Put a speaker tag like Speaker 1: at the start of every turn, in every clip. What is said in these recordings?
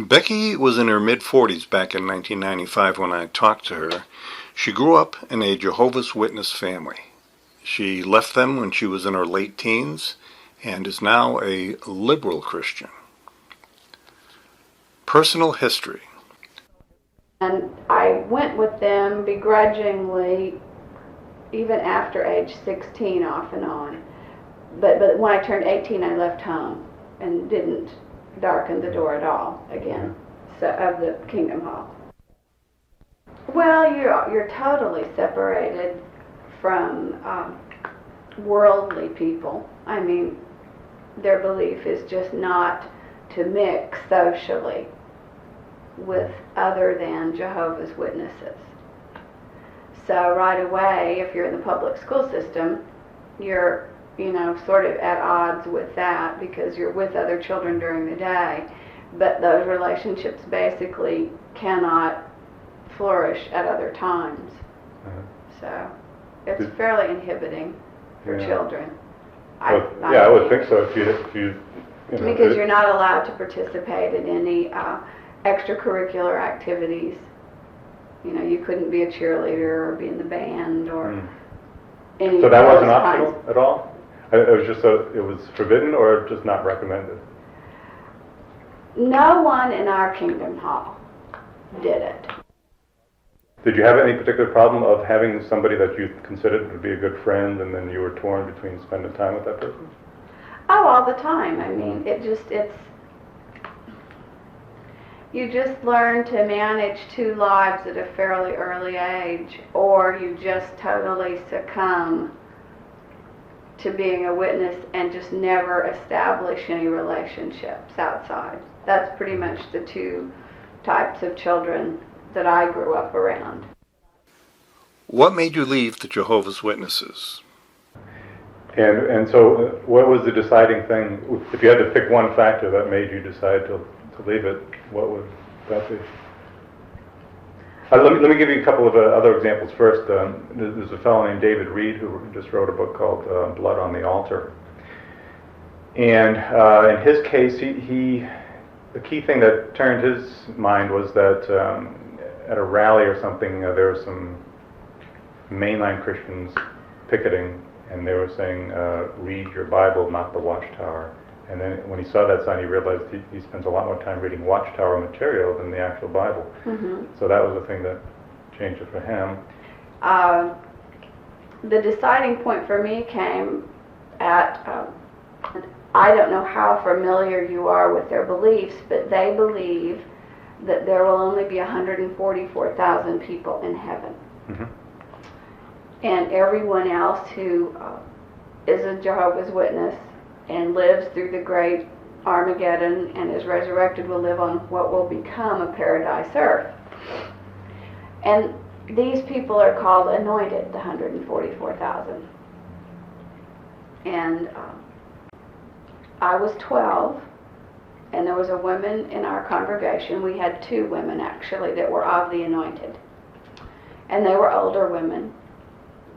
Speaker 1: Becky was in her mid-40s back in 1995 when I talked to her. She grew up in a Jehovah's Witness family. She left them when she was in her late teens and is now a liberal Christian. Personal history.
Speaker 2: And I went with them begrudgingly even after age 16 off and on. But when I turned 18 I left home and didn't darken the door at all again of the Kingdom Hall. Well, you're totally separated from worldly people. I mean, their belief is just not to mix socially with other than Jehovah's Witnesses. So right away, if you're in the public school system, you're sort of at odds with that because you're with other children during the day, but those relationships basically cannot flourish at other times. So it's fairly inhibiting for children.
Speaker 3: I would think so. If you
Speaker 2: because you're not allowed to participate in any extracurricular activities. You couldn't be a cheerleader or be in the band or any.
Speaker 3: So that wasn't optional at all? It was just it was forbidden or just not recommended?
Speaker 2: No one in our Kingdom Hall did it.
Speaker 3: Did you have any particular problem of having somebody that you considered to be a good friend and then you were torn between spending time with that person?
Speaker 2: Oh, all the time. I mean, you just learn to manage two lives at a fairly early age, or you just totally succumb to being a witness and just never establish any relationships outside. That's pretty much the two types of children that I grew up around.
Speaker 1: What made you leave the Jehovah's Witnesses?
Speaker 3: And so what was the deciding thing? If you had to pick one factor that made you decide to leave it, what would that be? Let me give you a couple of other examples first. There's a fellow named David Reed who just wrote a book called Blood on the Altar. And in his case, the key thing that turned his mind was that at a rally or something, there were some mainline Christians picketing, and they were saying, read your Bible, not the Watchtower. And then when he saw that sign, he realized he spends a lot more time reading Watchtower material than the actual Bible. Mm-hmm. So that was the thing that changed it for him.
Speaker 2: The deciding point for me came at, I don't know how familiar you are with their beliefs, but they believe that there will only be 144,000 people in heaven. Mm-hmm. And everyone else who is a Jehovah's Witness and lives through the great Armageddon and is resurrected will live on what will become a paradise earth. And these people are called anointed, the 144,000. And I was 12, and there was a woman in our congregation. We had two women, actually, that were of the anointed. And they were older women.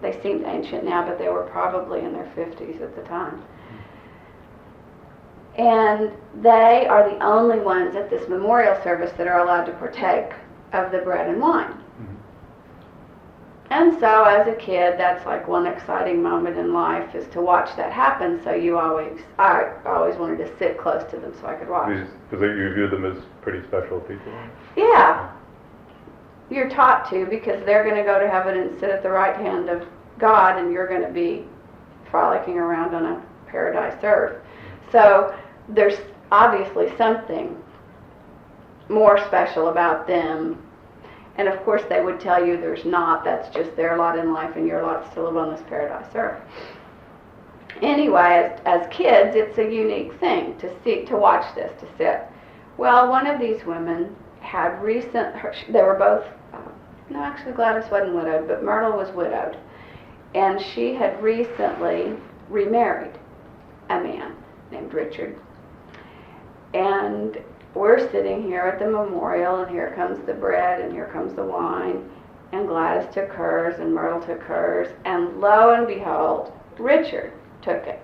Speaker 2: They seemed ancient now, but they were probably in their 50s at the time. And they are the only ones at this memorial service that are allowed to partake of the bread and wine. Mm-hmm. And so as a kid, that's like one exciting moment in life is to watch that happen. So I always wanted to sit close to them so I could watch.
Speaker 3: Because you view them as pretty special people.
Speaker 2: Yeah. You're taught to, because they're going to go to heaven and sit at the right hand of God, and you're going to be frolicking around on a paradise earth. So there's obviously something more special about them. And of course they would tell you there's not. That's just their lot in life, and your lot's to live on this paradise earth. Anyway, as kids, it's a unique thing to watch this, to sit. Well, one of these women had they were both, no, actually Gladys wasn't widowed, but Myrtle was widowed. And she had recently remarried a man named Richard. And we're sitting here at the memorial, and here comes the bread, and here comes the wine, and Gladys took hers, and Myrtle took hers, and lo and behold, Richard took it.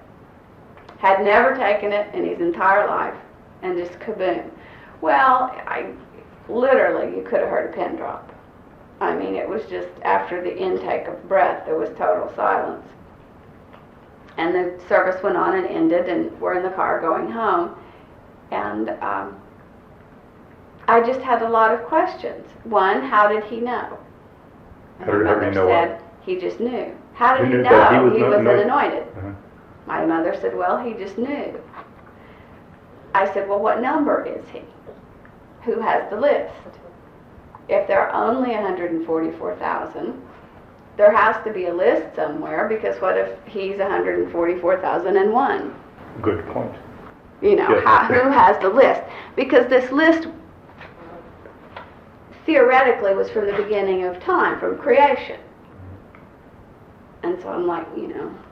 Speaker 2: Had never taken it in his entire life, and just kaboom. Well, literally, you could have heard a pin drop. I mean, it was just after the intake of breath, there was total silence. And the service went on and ended, and we're in the car going home. And I just had a lot of questions. One, how did he know? And my mother said, he just knew. How did he know he was anointed? Uh-huh. My mother said, well, he just knew. I said, well, what number is he? Who has the list? If there are only 144,000, there has to be a list somewhere, because what if he's 144,001?
Speaker 3: Good point.
Speaker 2: You know, yes. Who has the list? Because this list theoretically was from the beginning of time, from creation. And so I'm like,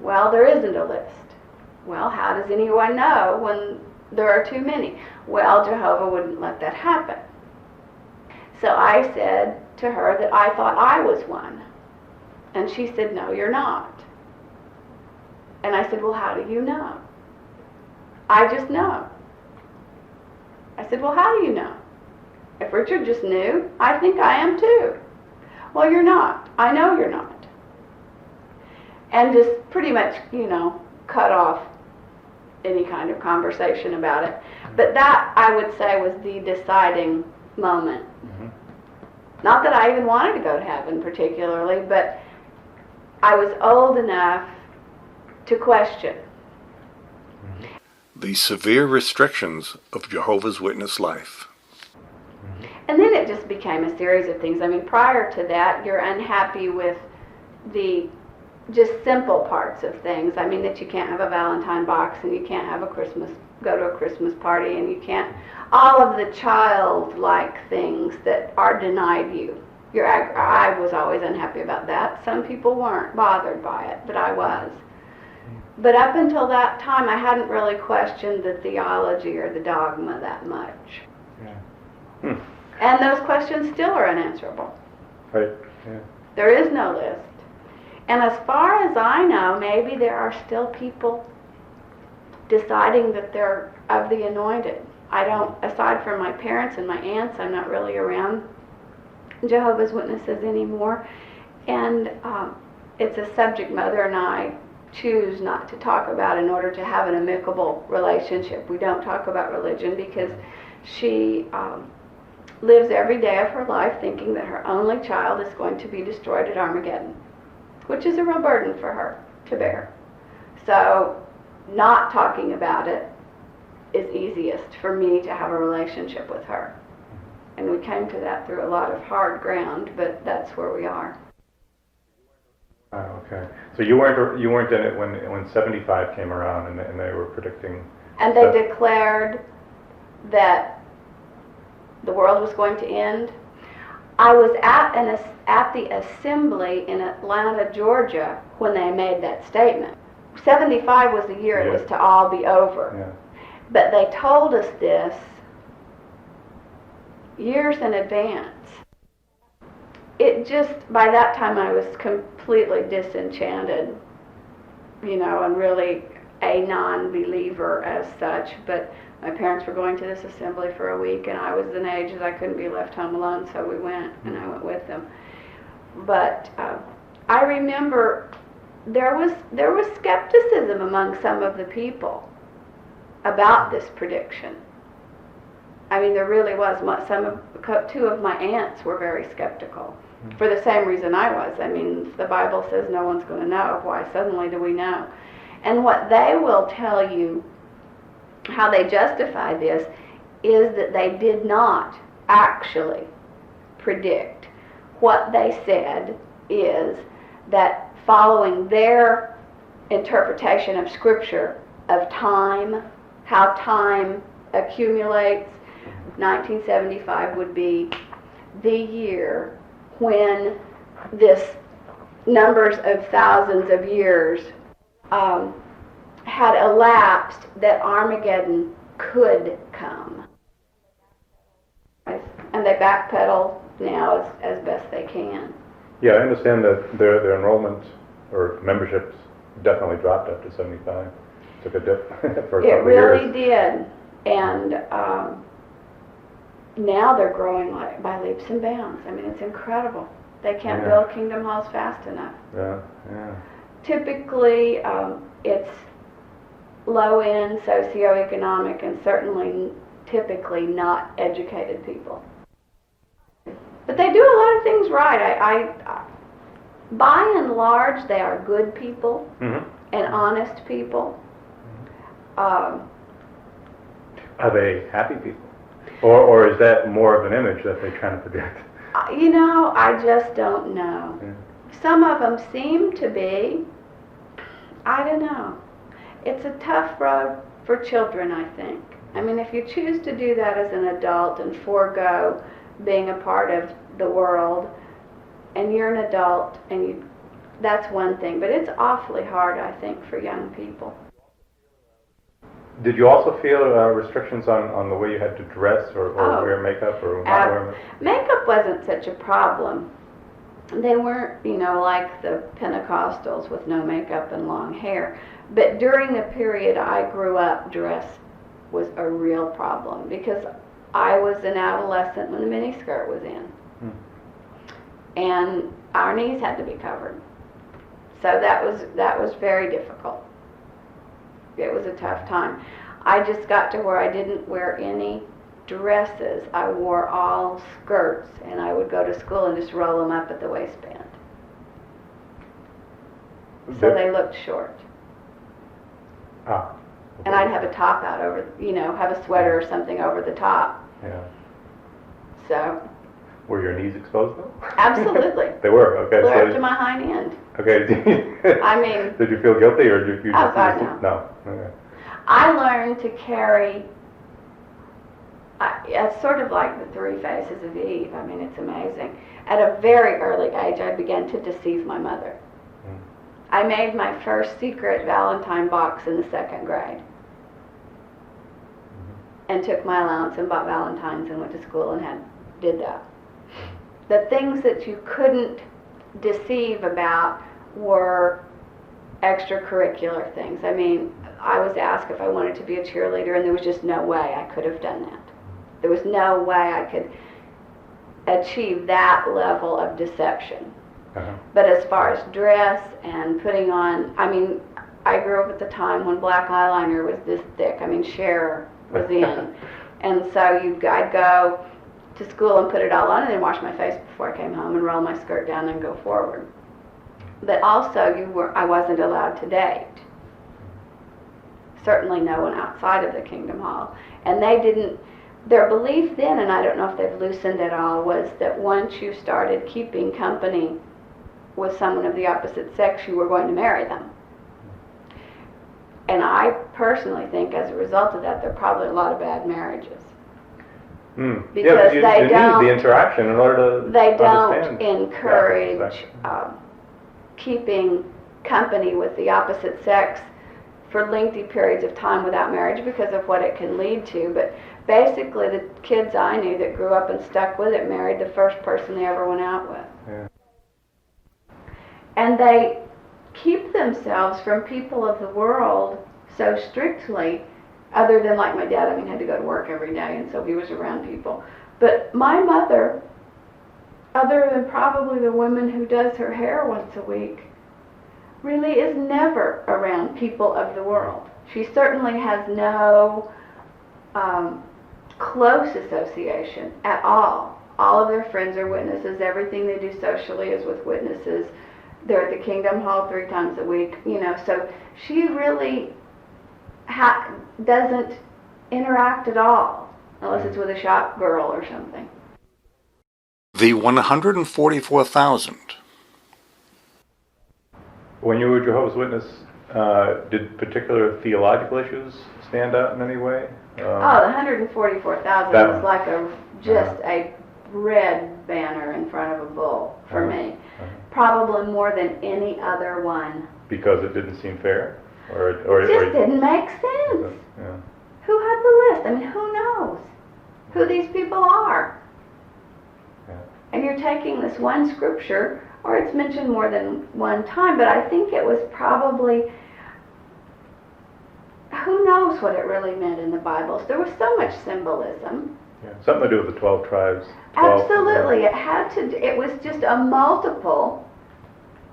Speaker 2: well, there isn't a list. Well, how does anyone know when there are too many? Well, Jehovah wouldn't let that happen. So I said to her that I thought I was one. And she said, no, you're not. And I said, well, how do you know? I just know. I said, well, how do you know? If Richard just knew, I think I am too. Well, you're not. I know you're not. And just pretty much, cut off any kind of conversation about it. But that, I would say, was the deciding moment. Mm-hmm. Not that I even wanted to go to heaven particularly, but I was old enough to question.
Speaker 1: The severe restrictions of Jehovah's Witness life.
Speaker 2: And then it just became a series of things. I mean, prior to that, you're unhappy with the just simple parts of things. I mean, that you can't have a Valentine box, and you can't have go to a Christmas party, and you can't, all of the childlike things that are denied you. I was always unhappy about that. Some people weren't bothered by it, but I was. But up until that time, I hadn't really questioned the theology or the dogma that much. Yeah. And those questions still are unanswerable.
Speaker 3: Right. Yeah.
Speaker 2: There is no list. And as far as I know, maybe there are still people deciding that they're of the anointed. I don't, aside from my parents and my aunts, I'm not really around Jehovah's Witnesses anymore. And it's a subject Mother and I choose not to talk about in order to have an amicable relationship. We don't talk about religion because she lives every day of her life thinking that her only child is going to be destroyed at Armageddon, which is a real burden for her to bear. So not talking about it is easiest for me to have a relationship with her. And we came to that through a lot of hard ground, but that's where we are.
Speaker 3: Oh, okay. So you weren't in it when 75 came around and they were predicting.
Speaker 2: And they declared that the world was going to end. I was at the assembly in Atlanta, Georgia, when they made that statement. 75 was the year it was to all be over. Yeah. But they told us this years in advance. It just, by that time I was completely disenchanted, and really a non-believer as such, but my parents were going to this assembly for a week, and I was an age that I couldn't be left home alone, so we went, and I went with them. But I remember there was skepticism among some of the people about this prediction. I mean, there really was. Two of my aunts were very skeptical for the same reason I was. I mean, the Bible says no one's going to know. Why suddenly do we know? And what they will tell you, how they justify this, is that they did not actually predict. What they said is that following their interpretation of Scripture, of time, how time accumulates, 1975 would be the year when this numbers of thousands of years had elapsed that Armageddon could come. And they backpedal now as best they can.
Speaker 3: Yeah, I understand that their enrollment or memberships definitely dropped after 75. Took a dip for a couple of years.
Speaker 2: It really did. And now they're growing like by leaps and bounds. I mean, it's incredible. They can't
Speaker 3: Yeah.
Speaker 2: build kingdom halls fast enough.
Speaker 3: Yeah, yeah.
Speaker 2: Typically, it's low-end socioeconomic and certainly typically not educated people. But they do a lot of things right. By and large, they are good people
Speaker 3: Mm-hmm.
Speaker 2: and honest people.
Speaker 3: Are they happy people? Or is that more of an image that they're trying to project?
Speaker 2: You know, I just don't know.
Speaker 3: Yeah.
Speaker 2: Some of them seem to be. I don't know. It's a tough road for children, I think. I mean, if you choose to do that as an adult and forego being a part of the world, and you're an adult, and that's one thing. But it's awfully hard, I think, for young people.
Speaker 3: Did you also feel restrictions on the way you had to dress or
Speaker 2: Oh.
Speaker 3: wear makeup or not wear makeup?
Speaker 2: Makeup wasn't such a problem. They weren't, you know, like the Pentecostals with no makeup and long hair. But during the period I grew up, dress was a real problem because I was an adolescent when the miniskirt was in. And our knees had to be covered. So that was very difficult. It was a tough time. I just got to where I didn't wear any dresses. I wore all skirts, and I would go to school and just roll them up at the waistband. So they looked short.
Speaker 3: Ah.
Speaker 2: And I'd have a top out over, you know, have a sweater or something over the top.
Speaker 3: Yeah.
Speaker 2: So,
Speaker 3: Were your knees exposed though?
Speaker 2: absolutely.
Speaker 3: They were, okay.
Speaker 2: Clear up to my hind end.
Speaker 3: Okay.
Speaker 2: I mean,
Speaker 3: Did you feel guilty or did you
Speaker 2: Oh,
Speaker 3: just...
Speaker 2: God,
Speaker 3: No. Okay.
Speaker 2: I learned to carry, it's sort of like the three faces of Eve. I mean, it's amazing. At a very early age, I began to deceive my mother.
Speaker 3: Mm.
Speaker 2: I made my first secret Valentine box in the 2nd grade. And took my allowance and bought Valentines and went to school and did that. The things that you couldn't deceive about were extracurricular things. I mean, I was asked if I wanted to be a cheerleader, and there was just no way I could have done that. There was no way I could achieve that level of deception.
Speaker 3: Uh-huh.
Speaker 2: But as far as dress and putting on, I mean, I grew up at the time when black eyeliner was this thick. I mean, Cher was in. And so I'd go to school and put it all on and then wash my face before I came home and roll my skirt down and go forward. But also I wasn't allowed to date. Certainly no one outside of the Kingdom Hall. And their belief then, and I don't know if they've loosened at all, was that once you started keeping company with someone of the opposite sex, you were going to marry them. And I personally think as a result of that, there are probably a lot of bad marriages.
Speaker 3: Mm.
Speaker 2: Because
Speaker 3: you
Speaker 2: they
Speaker 3: need
Speaker 2: don't-
Speaker 3: the interaction in order to
Speaker 2: They don't
Speaker 3: understand
Speaker 2: encourage
Speaker 3: the opposite sex.
Speaker 2: keeping company with the opposite sex for lengthy periods of time without marriage because of what it can lead to. But basically, the kids I knew that grew up and stuck with it married the first person they ever went out with.
Speaker 3: Yeah.
Speaker 2: And they keep themselves from people of the world so strictly, other than like my dad, I mean, had to go to work every day, and so he was around people. But my mother, other than probably the woman who does her hair once a week, really is never around people of the world. She certainly has no close association at all. All of their friends are witnesses. Everything they do socially is with witnesses. They're at the Kingdom Hall 3 times a week, you know, so she really doesn't interact at all, unless it's with a shop girl or something.
Speaker 1: The 144,000.
Speaker 3: When you were a Jehovah's Witness, did particular theological issues stand out in any way?
Speaker 2: Oh, the 144,000
Speaker 3: That
Speaker 2: was
Speaker 3: one.
Speaker 2: like a red banner in front of a bull for me. Probably more than any other one.
Speaker 3: Because it didn't seem fair?
Speaker 2: It just didn't make sense.
Speaker 3: Yeah.
Speaker 2: Who had the list? I mean, who knows who these people are?
Speaker 3: Yeah.
Speaker 2: And you're taking this one scripture, or it's mentioned more than one time, but I think it was probably, who knows what it really meant in the Bible. There was so much symbolism.
Speaker 3: Yeah, something to do with the 12 tribes. 12,
Speaker 2: Absolutely, it was just a multiple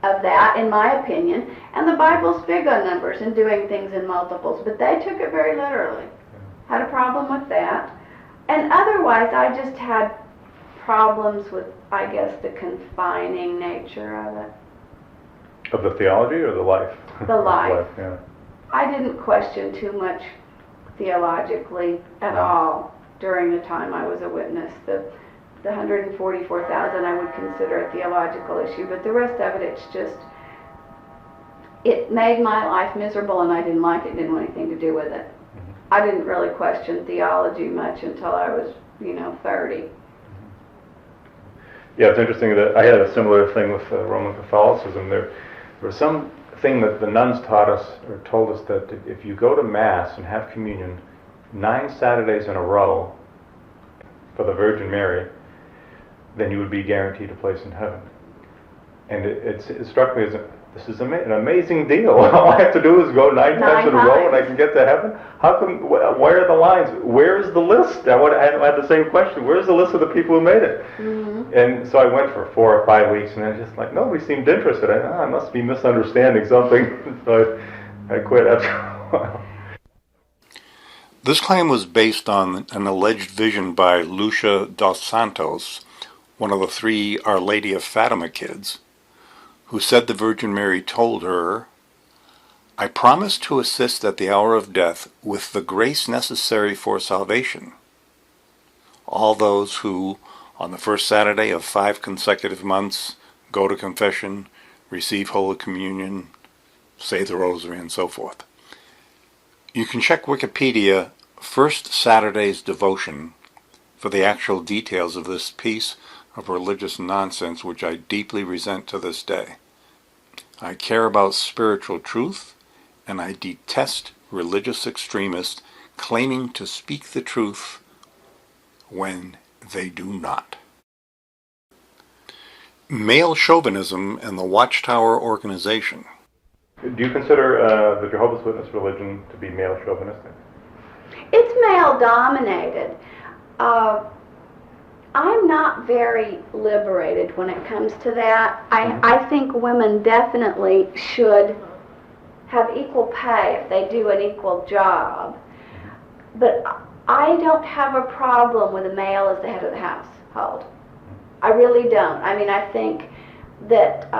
Speaker 2: of that, in my opinion, and the Bible's big on numbers and doing things in multiples, but they took it very literally. Had a problem with that. And otherwise, I just had problems with, I guess, the confining nature of it.
Speaker 3: Of the theology or the life?
Speaker 2: The life.
Speaker 3: Yeah.
Speaker 2: I didn't question too much theologically at all during the time I was a witness. The 144,000 I would consider a theological issue, but the rest of it, it's just, it made my life miserable and I didn't like it, didn't want anything to do with it. I didn't really question theology much until I was, 30.
Speaker 3: Yeah, it's interesting that I had a similar thing with Roman Catholicism. There was something that the nuns taught us, or told us, that if you go to Mass and have communion 9 Saturdays in a row for the Virgin Mary, then you would be guaranteed a place in heaven. And it struck me as this is an amazing deal. All I have to do is go 9 times in a row and I can get to heaven? How come, where are the lines? Where is the list? I had the same question. Where's the list of the people who made it? Mm-hmm. And so I went for 4 or 5 weeks and I just like, nobody seemed interested. I must be misunderstanding something. So I quit after a while.
Speaker 1: This claim was based on an alleged vision by Lucia dos Santos, one of the 3 Our Lady of Fatima kids, who said the Virgin Mary told her, "I promise to assist at the hour of death with the grace necessary for salvation. All those who, on the first Saturday of 5 consecutive months, go to confession, receive Holy Communion, say the Rosary, and so forth." You can check Wikipedia First Saturday's Devotion for the actual details of this piece of religious nonsense which I deeply resent to this day. I care about spiritual truth, and I detest religious extremists claiming to speak the truth when they do not. Male chauvinism and the Watchtower organization.
Speaker 3: Do you consider the Jehovah's Witness religion to be male chauvinistic?
Speaker 2: It's male dominated. I'm not very liberated when it comes to that. I think women definitely should have equal pay if they do an equal job. But I don't have a problem with a male as the head of the household. I really don't. I mean, I think that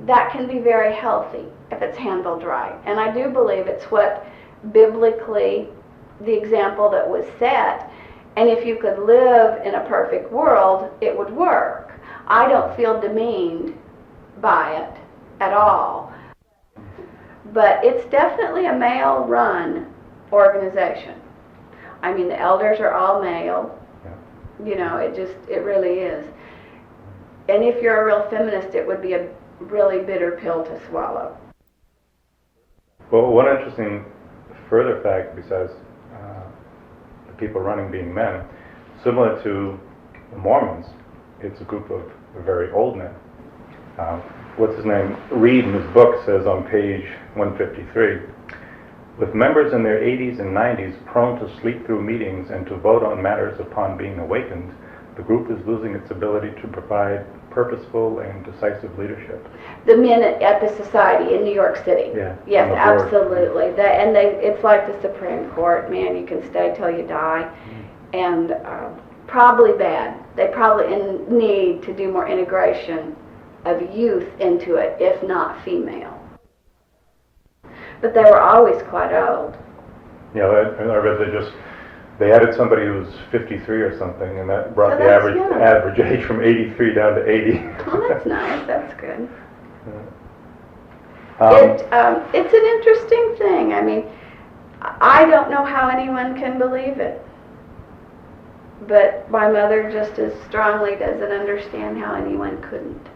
Speaker 2: that can be very healthy if it's handled right. And I do believe it's what biblically, the example that was set. And if you could live in a perfect world, it would work. I don't feel demeaned by it at all. But it's definitely a male-run organization. I mean, the elders are all male. It really is. And if you're a real feminist, it would be a really bitter pill to swallow.
Speaker 3: Well, one interesting further fact, besides the people running being men, similar to the Mormons, it's a group of very old men. What's his name? Reed, in his book, says on page 153, with members in their 80s and 90s prone to sleep through meetings and to vote on matters upon being awakened, the group is losing its ability to provide purposeful and decisive leadership.
Speaker 2: The men at the Society in New York City.
Speaker 3: Yeah.
Speaker 2: Yes, absolutely. It's like the Supreme Court, man. You can stay till you die, and probably bad. They probably need to do more integration of youth into it, if not female. But they were always quite old.
Speaker 3: Yeah, I read they added somebody who was 53 or something, and that brought the average age from 83 down to 80.
Speaker 2: Oh, that's nice. That's good.
Speaker 3: It's
Speaker 2: an interesting thing. I mean, I don't know how anyone can believe it. But my mother just as strongly doesn't understand how anyone couldn't.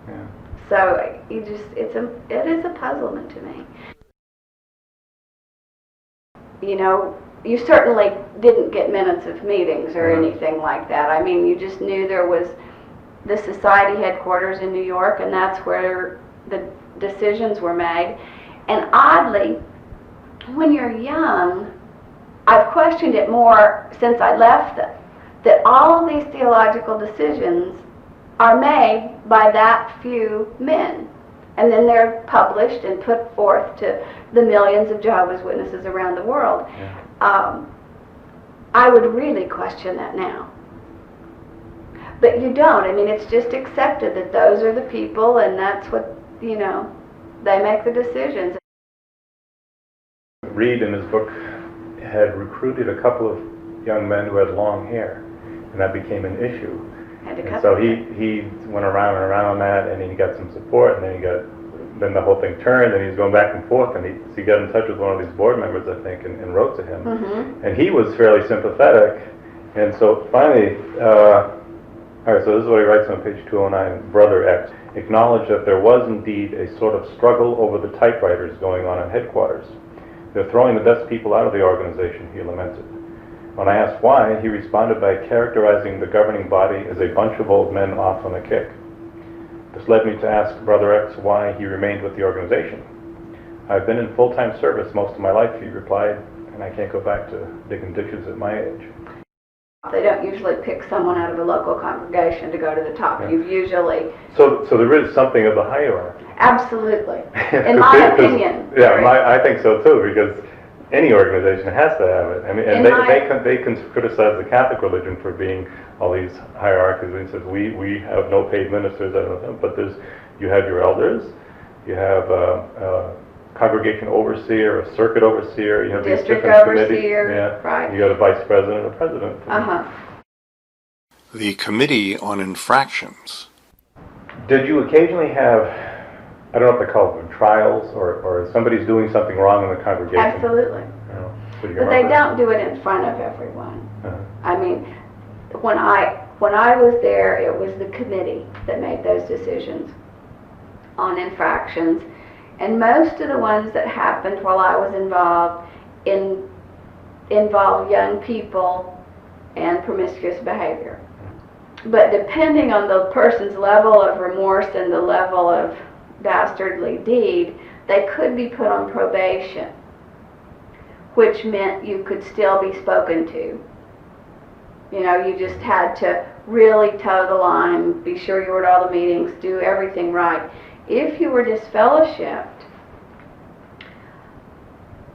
Speaker 3: Yeah.
Speaker 2: So it is a puzzlement to me. You certainly didn't get minutes of meetings or anything like that. I mean, you just knew there was the society headquarters in New York, and that's where the decisions were made. And oddly, when you're young, I've questioned it more since I left them, that all of these theological decisions are made by that few men. And then they're published and put forth to the millions of Jehovah's Witnesses around the world.
Speaker 3: Yeah.
Speaker 2: I would really question that now. But you don't. I mean, it's just accepted that those are the people and that's what, you know, they make the decisions.
Speaker 3: Reed, in his book, had recruited a couple of young men who had long hair, and that became an issue. And so he went around and around on that, and he got some support, and then the whole thing turned, and he was going back and forth, and he got in touch with one of these board members, I think, and wrote to him.
Speaker 2: Mm-hmm.
Speaker 3: And he was fairly sympathetic, and so finally, all right, so this is what he writes on page 209, Brother X acknowledged that there was indeed a sort of struggle over the typewriters going on at headquarters. They're throwing the best people out of the organization, he lamented. When I asked why, he responded by characterizing the governing body as a bunch of old men off on a kick. This led me to ask Brother X why he remained with the organization. I've been in full-time service most of my life, he replied, and I can't go back to digging ditches at my age.
Speaker 2: They don't usually pick someone out of a local congregation to go to the top.
Speaker 3: Yeah.
Speaker 2: You've usually...
Speaker 3: So there is something of a hierarchy.
Speaker 2: Absolutely. In my opinion.
Speaker 3: Yeah, I think so too, because any organization has to have it. I mean, and they can criticize the Catholic religion for being all these hierarchies. And says we have no paid ministers, I don't know, but you have your elders, you have a congregation overseer, a circuit overseer, you have these
Speaker 2: district
Speaker 3: different
Speaker 2: overseer,
Speaker 3: committees. Yeah,
Speaker 2: right.
Speaker 3: You got a vice president, a president.
Speaker 1: The Committee on Infractions.
Speaker 3: Did you occasionally have, I don't know if they call them trials, or somebody's doing something wrong in the congregation?
Speaker 2: Absolutely.
Speaker 3: You know, so you
Speaker 2: But they
Speaker 3: remember?
Speaker 2: don't do it in front of everyone.
Speaker 3: Uh-huh.
Speaker 2: I mean, when I was there, it was the committee that made those decisions on infractions. And most of the ones that happened while I was involved involved young people and promiscuous behavior. But depending on the person's level of remorse and the level of dastardly deed, they could be put on probation, which meant you could still be spoken to. You know, you just had to really toe the line, be sure you were at all the meetings, do everything right. If you were disfellowshipped,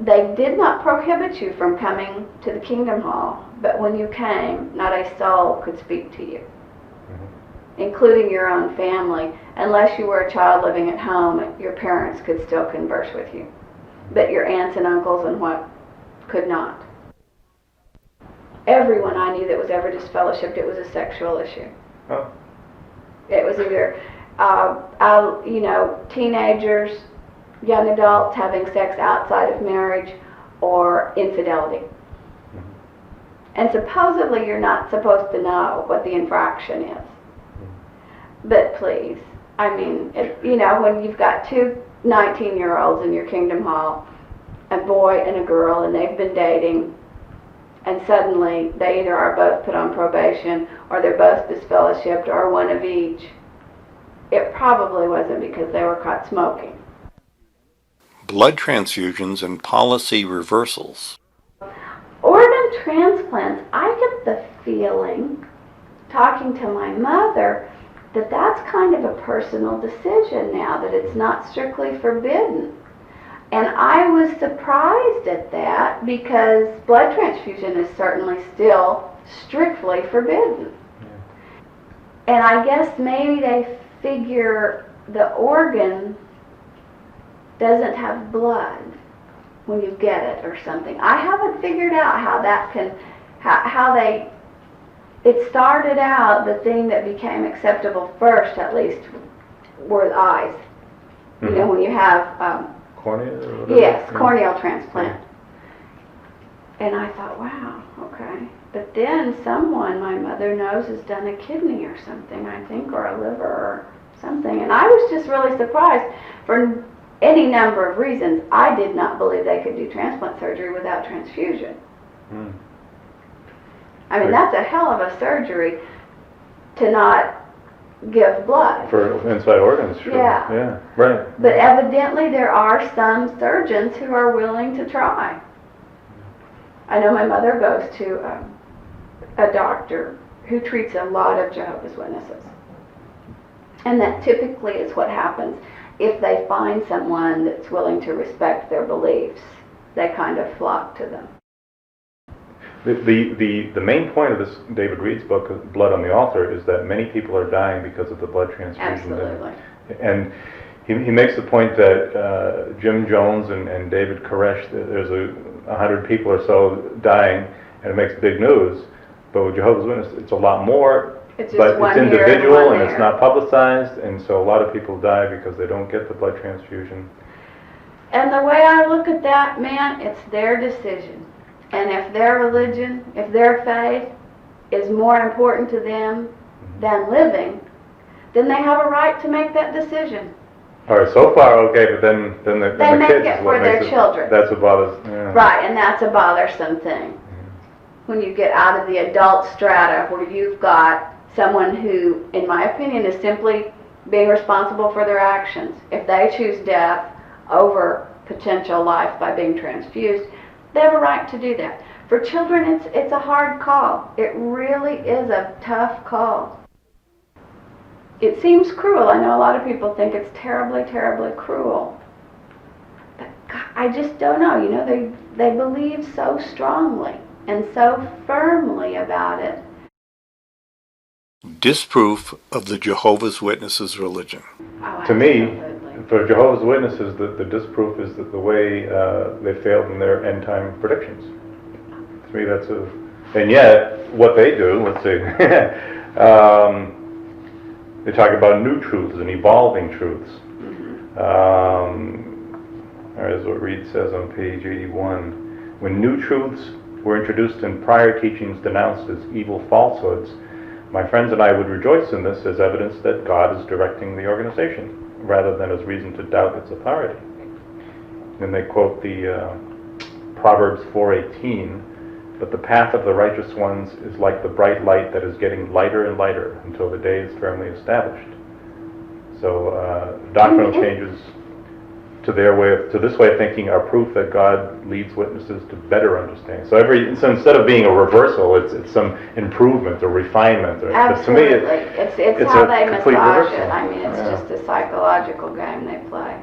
Speaker 2: they did not prohibit you from coming to the Kingdom Hall, but when you came, not a soul could speak to you, including your own family. Unless you were a child living at home, your parents could still converse with you, but your aunts and uncles and what could not. Everyone I knew that was ever disfellowshipped, it was a sexual issue.
Speaker 3: Oh.
Speaker 2: It was either, teenagers, young adults having sex outside of marriage, or infidelity. And supposedly you're not supposed to know what the infraction is. But please, I mean, when you've got two 19-year-olds in your Kingdom Hall, a boy and a girl, and they've been dating, and suddenly they either are both put on probation, or they're both disfellowshipped, or one of each, it probably wasn't because they were caught smoking.
Speaker 1: Blood transfusions and policy reversals.
Speaker 2: Organ transplants, I get the feeling, talking to my mother, that that's kind of a personal decision now, that it's not strictly forbidden. And I was surprised at that, because blood transfusion is certainly still strictly forbidden. And I guess maybe they figure the organ doesn't have blood when you get it or something. I haven't figured out how that can, it started out, the thing that became acceptable first, at least, were the eyes.
Speaker 3: Mm-hmm.
Speaker 2: You know, when you have...
Speaker 3: cornea or whatever?
Speaker 2: Yes, corneal transplant. And I thought, wow, okay. But then someone my mother knows has done a kidney or something, I think, or a liver or something. And I was just really surprised for any number of reasons. I did not believe they could do transplant surgery without transfusion.
Speaker 3: Mm.
Speaker 2: I mean, that's a hell of a surgery to not give blood.
Speaker 3: For inside organs, sure.
Speaker 2: Yeah.
Speaker 3: Yeah, right.
Speaker 2: But evidently there are some surgeons who are willing to try. I know my mother goes to a doctor who treats a lot of Jehovah's Witnesses. And that typically is what happens. If they find someone that's willing to respect their beliefs, they kind of flock to them.
Speaker 3: The main point of this David Reed's book, Blood on the Altar, is that many people are dying because of the blood transfusion.
Speaker 2: Absolutely.
Speaker 3: And he makes the point that Jim Jones and David Koresh, there's 100 people or so dying, and it makes big news. But with Jehovah's Witnesses, it's a lot more.
Speaker 2: It's
Speaker 3: but
Speaker 2: just
Speaker 3: it's individual
Speaker 2: one
Speaker 3: and
Speaker 2: there.
Speaker 3: it's not publicized, and so a lot of people die because they don't get the blood transfusion.
Speaker 2: And the way I look at that, man, it's their decision. And if their religion, if their faith is more important to them than living, then they have a right to make that decision.
Speaker 3: All right, so far okay, but then the
Speaker 2: They
Speaker 3: kids
Speaker 2: make it
Speaker 3: is what
Speaker 2: for their
Speaker 3: makes it,
Speaker 2: children.
Speaker 3: that's what bothers. Yeah.
Speaker 2: Right, and that's a bothersome thing. When you get out of the adult strata where you've got someone who, in my opinion, is simply being responsible for their actions. If they choose death over potential life by being transfused, they have a right to do that. For children, it's a hard call. It really is a tough call. It seems cruel. I know a lot of people think it's terribly, terribly cruel. But God, I just don't know. You know, they believe so strongly and so firmly about it.
Speaker 1: Disproof of the Jehovah's Witnesses religion.
Speaker 2: Oh,
Speaker 3: To me,
Speaker 2: absolutely.
Speaker 3: for Jehovah's Witnesses, the disproof is the way they failed in their end time predictions. To me, that's and yet what they do. Let's see. They talk about new truths and evolving truths. As what Reed says on page 81, when new truths were introduced in prior teachings denounced as evil falsehoods, my friends and I would rejoice in this as evidence that God is directing the organization, rather than as reason to doubt its authority. Then they quote the Proverbs 4:18, but the path of the righteous ones is like the bright light that is getting lighter and lighter until the day is firmly established. So doctrinal changes to this way of thinking are proof that God leads witnesses to better understanding. So instead of being a reversal, it's some improvement or refinement.
Speaker 2: Absolutely.
Speaker 3: To me,
Speaker 2: it's how they
Speaker 3: complete
Speaker 2: massage
Speaker 3: reversal.
Speaker 2: it. I mean, it's just a psychological game they play.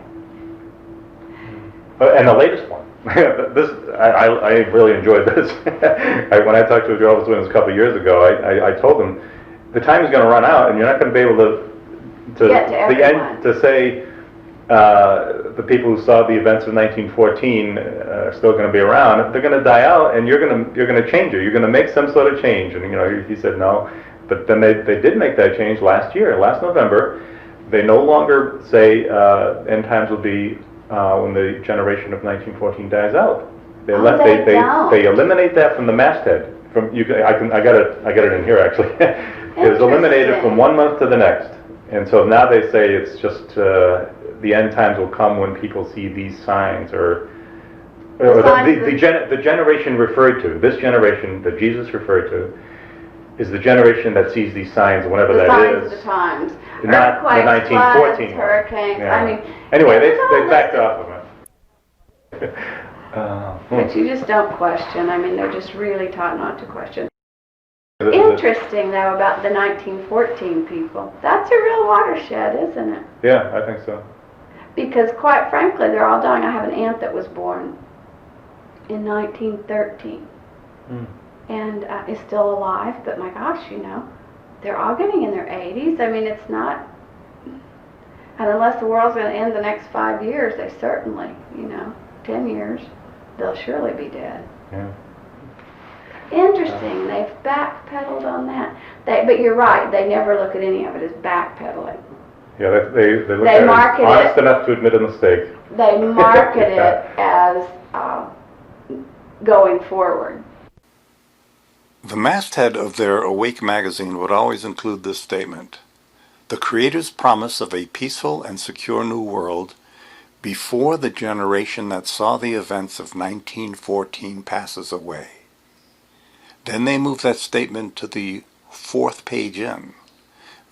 Speaker 3: And the latest one. I really enjoyed this. When I talked to a Jehovah's Witness a couple of years ago, I told them the time is going to run out, and you're not going to be able to
Speaker 2: Get to everyone.
Speaker 3: to say the people who saw the events of 1914 are still going to be around. They're going to die out, and you're going to change it. You're going to make some sort of change. And he said no, but then they did make that change last November. They no longer say end times will be when the generation of 1914 dies out. They eliminate that from the masthead. I got it in here actually. It was eliminated from 1 month to the next, and so now they say it's just the end times will come when people see these signs or the generation referred to. This generation that Jesus referred to is the generation that sees these signs whenever that
Speaker 2: signs
Speaker 3: is.
Speaker 2: of the times.
Speaker 3: Not the
Speaker 2: Earthquakes,
Speaker 3: 1914
Speaker 2: floods, hurricanes.
Speaker 3: Yeah.
Speaker 2: I mean,
Speaker 3: Anyway, they
Speaker 2: it's all
Speaker 3: backed
Speaker 2: listed.
Speaker 3: off of it.
Speaker 2: But you just don't question. I mean, they're just really taught not to question.
Speaker 3: The-
Speaker 2: Interesting, though, about the 1914 people. That's a real watershed, isn't it?
Speaker 3: Yeah, I think so.
Speaker 2: Because, quite frankly, they're all dying. I have an aunt that was born in 1913 and is still alive. But my gosh, they're all getting in their 80s. I mean, it's not... And unless the world's going to end the next 5 years, they certainly, 10 years, they'll surely be dead.
Speaker 3: Yeah.
Speaker 2: Interesting. They've backpedaled on that. But you're right. They never look at any of it as backpedaling.
Speaker 3: Yeah, they look
Speaker 2: They
Speaker 3: at it
Speaker 2: market
Speaker 3: as honest
Speaker 2: it.
Speaker 3: enough to admit a mistake.
Speaker 2: They market it as going forward.
Speaker 1: The masthead of their Awake magazine would always include this statement: the Creator's promise of a peaceful and secure new world before the generation that saw the events of 1914 passes away. Then they move that statement to the 4th page in.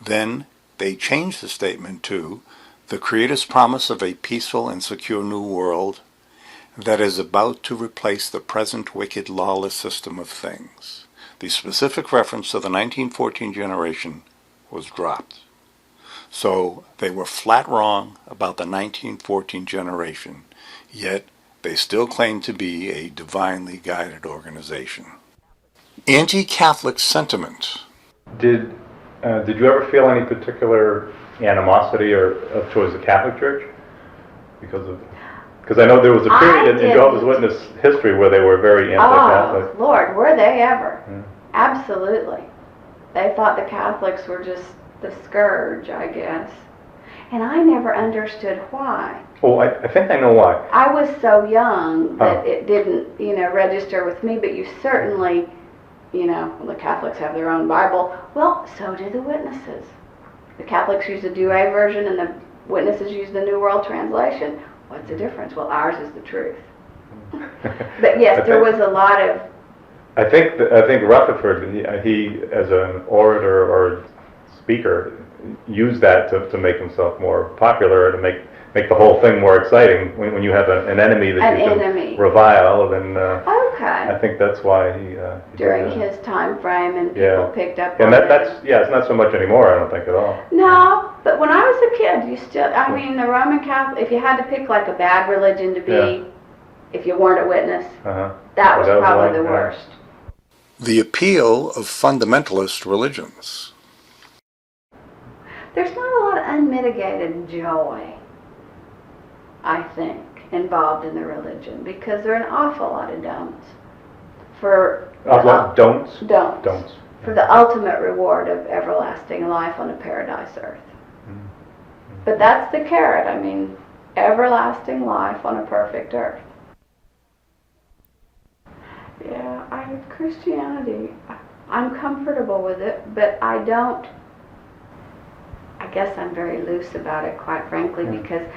Speaker 1: Then they change the statement to the Creator's promise of a peaceful and secure new world, that is about to replace the present wicked, lawless system of things. The specific reference to the 1914 generation was dropped. So they were flat wrong about the 1914 generation, yet they still claim to be a divinely guided organization. Anti-Catholic sentiment.
Speaker 3: Did you ever feel any particular animosity towards the Catholic Church because I know there was a period in Jehovah's Witness history where they were very anti-Catholic.
Speaker 2: Oh, Lord, were they ever? Yeah. Absolutely. They thought the Catholics were just the scourge, I guess. And I never understood why.
Speaker 3: Oh, I think I know why.
Speaker 2: I was so young that it didn't, register with me, but you certainly, the Catholics have their own Bible. Well, so do the witnesses. The Catholics use the Douay version and the witnesses use the New World Translation. What's the difference? Well, ours is the truth. But yes, there was a lot of...
Speaker 3: I think Rutherford, he as an orator or speaker, used that to make himself more popular, to make the whole thing more exciting. When you have an enemy that you can revile, then I think that's why he
Speaker 2: during his time frame, and people picked up on
Speaker 3: that's it's not so much anymore, I don't think, at all.
Speaker 2: No, but when I was a kid, the Roman Catholic, if you had to pick like a bad religion to be, if you weren't a witness, that was probably the worst.
Speaker 1: The appeal of fundamentalist religions.
Speaker 2: There's not a lot of unmitigated joy, I think, involved in the religion, because there are an awful lot of don'ts.
Speaker 3: Don'ts?
Speaker 2: Don'ts. For the ultimate reward of everlasting life on a paradise earth. Mm-hmm. But that's the carrot. Everlasting life on a perfect earth. Yeah, Christianity, I'm comfortable with it, but I guess I'm very loose about it, quite frankly, because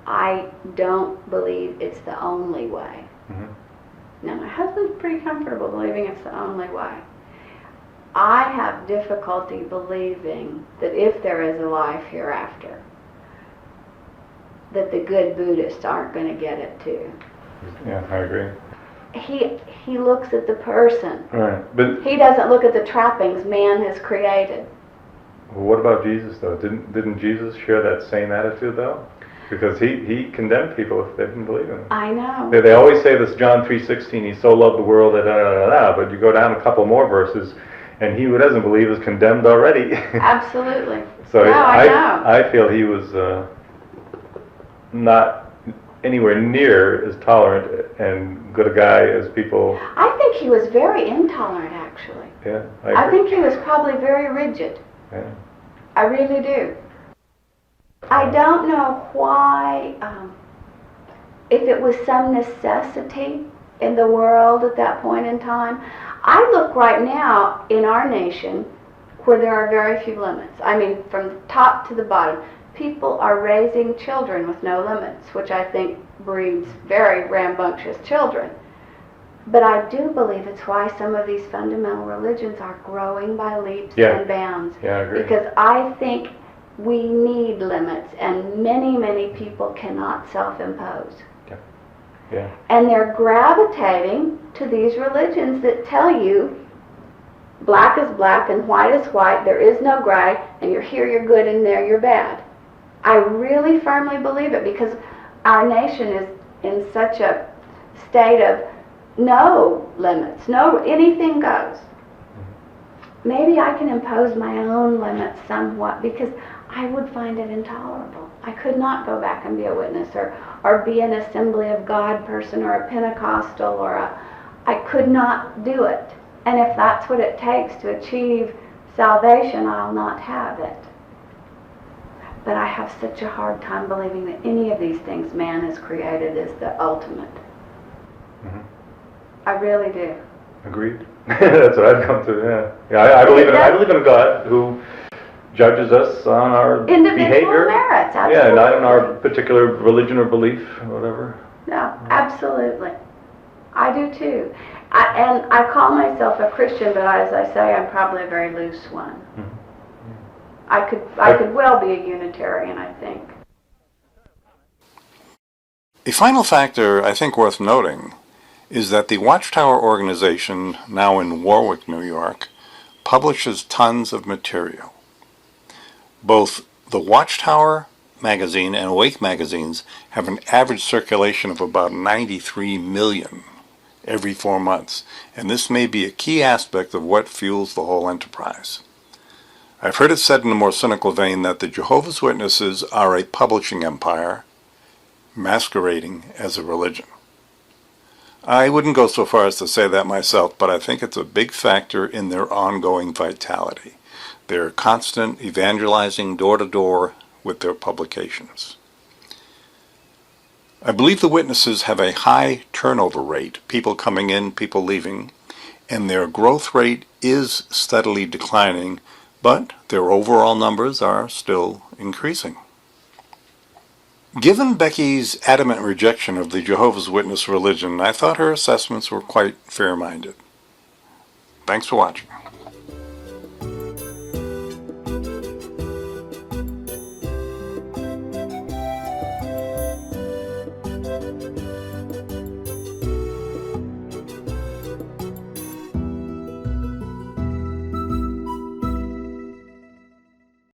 Speaker 2: I don't believe it's the only way. Mm-hmm. Now, my husband's pretty comfortable believing it's the only way. I have difficulty believing that if there is a life hereafter, that the good Buddhists aren't going to get it too.
Speaker 3: Yeah, I agree.
Speaker 2: He looks at the person.
Speaker 3: Right, but
Speaker 2: he doesn't look at the trappings man has created.
Speaker 3: Well, what about Jesus, though? Didn't Jesus share that same attitude, though? Because he condemned people if they didn't believe in him.
Speaker 2: I know.
Speaker 3: They always say this John 3:16, he so loved the world, but you go down a couple more verses, and he who doesn't believe is condemned already.
Speaker 2: Absolutely.
Speaker 3: So
Speaker 2: I know.
Speaker 3: I feel he was not anywhere near as tolerant and good a guy as people...
Speaker 2: I think he was very intolerant, actually.
Speaker 3: Yeah,
Speaker 2: I think he was probably very rigid.
Speaker 3: Yeah.
Speaker 2: I really do. I don't know why, if it was some necessity in the world at that point in time. I look right now in our nation where there are very few limits. From top to the bottom. People are raising children with no limits, which I think breeds very rambunctious children. But I do believe it's why some of these fundamental religions are growing by leaps and bounds.
Speaker 3: Yeah, I agree.
Speaker 2: Because I think we need limits, and many, many people cannot self-impose.
Speaker 3: Yeah.
Speaker 2: And they're gravitating to these religions that tell you black is black and white is white, there is no gray, and you're here, you're good, and there, you're bad. I really firmly believe it, because our nation is in such a state of no limits, anything goes. Maybe I can impose my own limits somewhat, because I would find it intolerable. I could not go back and be a witness or be an Assembly of God person or a Pentecostal I could not do it. And if that's what it takes to achieve salvation, I'll not have it. But I have such a hard time believing that any of these things man has created is the ultimate. Mm-hmm. I really do.
Speaker 3: Agreed. That's what I've come to. Yeah. I believe in a God who judges us on our
Speaker 2: individual
Speaker 3: behavior.
Speaker 2: Merits. Absolutely.
Speaker 3: Yeah, not in our particular religion or belief or whatever.
Speaker 2: No, absolutely. I do too. And I call myself a Christian, but as I say, I'm probably a very loose one. Mm-hmm. I could well be a Unitarian, I think.
Speaker 1: A final factor I think worth noting is that the Watchtower organization, now in Warwick, New York, publishes tons of material. Both the Watchtower magazine and Awake magazines have an average circulation of about 93 million every 4 months, and this may be a key aspect of what fuels the whole enterprise. I've heard it said in a more cynical vein that the Jehovah's Witnesses are a publishing empire masquerading as a religion. I wouldn't go so far as to say that myself, but I think it's a big factor in their ongoing vitality. They're constant evangelizing door to door with their publications. I believe the Witnesses have a high turnover rate, people coming in, people leaving, and their growth rate is steadily declining, but their overall numbers are still increasing. Given Becky's adamant rejection of the Jehovah's Witness religion, I thought her assessments were quite fair-minded. Thanks for watching.